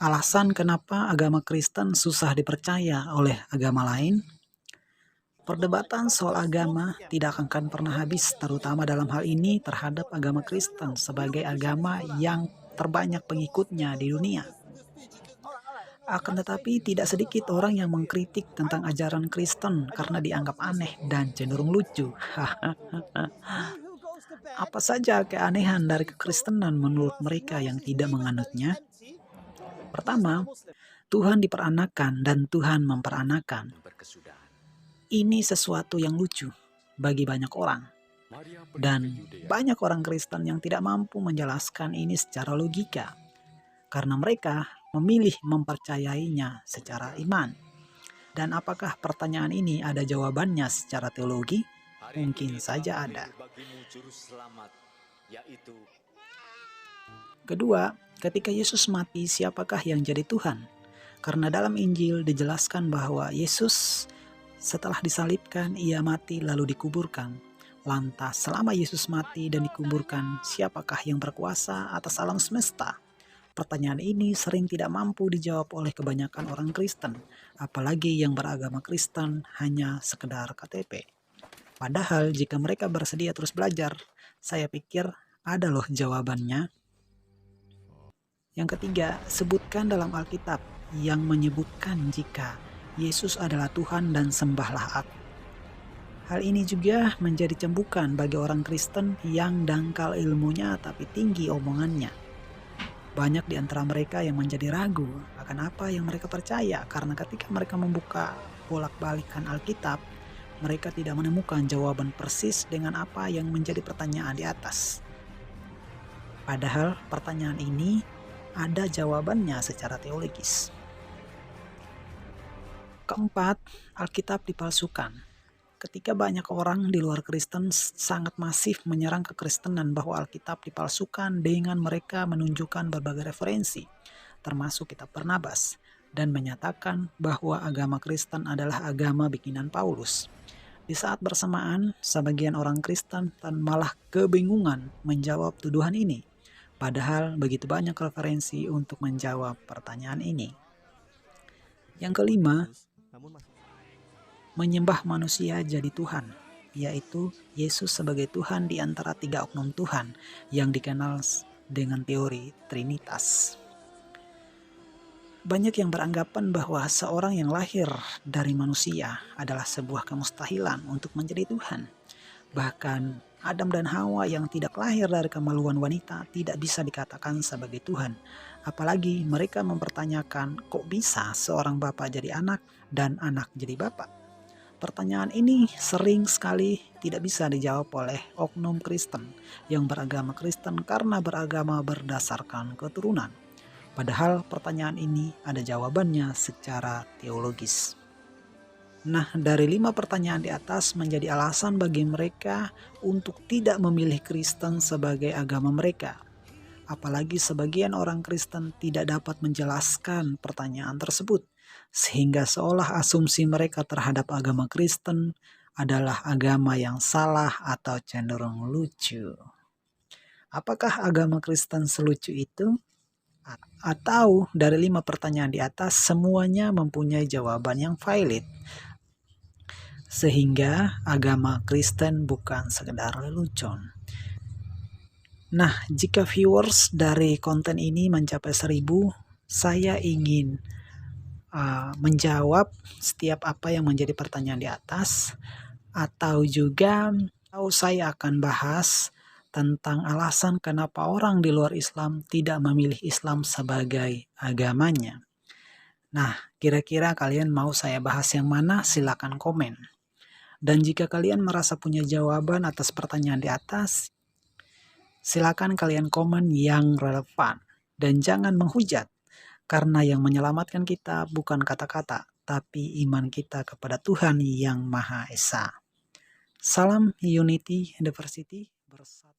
Alasan kenapa agama Kristen susah dipercaya oleh agama lain? Perdebatan soal agama tidak akan pernah habis, terutama dalam hal ini terhadap agama Kristen sebagai agama yang terbanyak pengikutnya di dunia. Akan tetapi tidak sedikit orang yang mengkritik tentang ajaran Kristen karena dianggap aneh dan cenderung lucu. Apa saja keanehan dari kekristenan menurut mereka yang tidak menganutnya? Pertama, Tuhan diperanakan dan Tuhan memperanakan. Ini sesuatu yang lucu bagi banyak orang. Dan banyak orang Kristen yang tidak mampu menjelaskan ini secara logika. Karena mereka memilih mempercayainya secara iman. Dan apakah pertanyaan ini ada jawabannya secara teologi? Mungkin saja ada. Kedua, ketika Yesus mati, siapakah yang jadi Tuhan? Karena dalam Injil dijelaskan bahwa Yesus setelah disalibkan, ia mati lalu dikuburkan. Lantas selama Yesus mati dan dikuburkan, siapakah yang berkuasa atas alam semesta? Pertanyaan ini sering tidak mampu dijawab oleh kebanyakan orang Kristen, apalagi yang beragama Kristen hanya sekedar KTP. Padahal jika mereka bersedia terus belajar, saya pikir ada loh jawabannya. Yang ketiga, sebutkan dalam Alkitab yang menyebutkan jika Yesus adalah Tuhan dan sembahlah aku. Hal ini juga menjadi cembukan bagi orang Kristen yang dangkal ilmunya tapi tinggi omongannya. Banyak di antara mereka yang menjadi ragu akan apa yang mereka percaya karena ketika mereka membuka bolak-balikan Alkitab, mereka tidak menemukan jawaban persis dengan apa yang menjadi pertanyaan di atas. Padahal pertanyaan ini ada jawabannya secara teologis. Keempat, Alkitab dipalsukan. Ketika banyak orang di luar Kristen sangat masif menyerang kekristenan bahwa Alkitab dipalsukan dengan mereka menunjukkan berbagai referensi, termasuk kitab Barnabas, dan menyatakan bahwa agama Kristen adalah agama bikinan Paulus. Di saat bersamaan, sebagian orang Kristen malah kebingungan menjawab tuduhan ini, padahal begitu banyak referensi untuk menjawab pertanyaan ini. Yang kelima, menyembah manusia jadi Tuhan, yaitu Yesus sebagai Tuhan di antara tiga oknum Tuhan yang dikenal dengan teori Trinitas. Banyak yang beranggapan bahwa seorang yang lahir dari manusia adalah sebuah kemustahilan untuk menjadi Tuhan. Bahkan Adam dan Hawa yang tidak lahir dari kemaluan wanita tidak bisa dikatakan sebagai Tuhan. Apalagi mereka mempertanyakan kok bisa seorang bapak jadi anak dan anak jadi bapak. Pertanyaan ini sering sekali tidak bisa dijawab oleh oknum Kristen yang beragama Kristen karena beragama berdasarkan keturunan. Padahal pertanyaan ini ada jawabannya secara teologis. Nah, dari 5 pertanyaan di atas menjadi alasan bagi mereka untuk tidak memilih Kristen sebagai agama mereka. Apalagi sebagian orang Kristen tidak dapat menjelaskan pertanyaan tersebut, sehingga seolah asumsi mereka terhadap agama Kristen adalah agama yang salah atau cenderung lucu. Apakah agama Kristen selucu itu? Atau dari 5 pertanyaan di atas semuanya mempunyai jawaban yang valid, sehingga agama Kristen bukan sekedar lelucon. Nah, jika viewers dari konten ini mencapai 1000, saya ingin menjawab setiap apa yang menjadi pertanyaan di atas, atau juga saya akan bahas tentang alasan kenapa orang di luar Islam tidak memilih Islam sebagai agamanya. Nah, kira-kira kalian mau saya bahas yang mana? Silakan komen. Dan jika kalian merasa punya jawaban atas pertanyaan di atas, silakan kalian komen yang relevan. Dan jangan menghujat, karena yang menyelamatkan kita bukan kata-kata, tapi iman kita kepada Tuhan yang Maha Esa. Salam Unity University bersatu.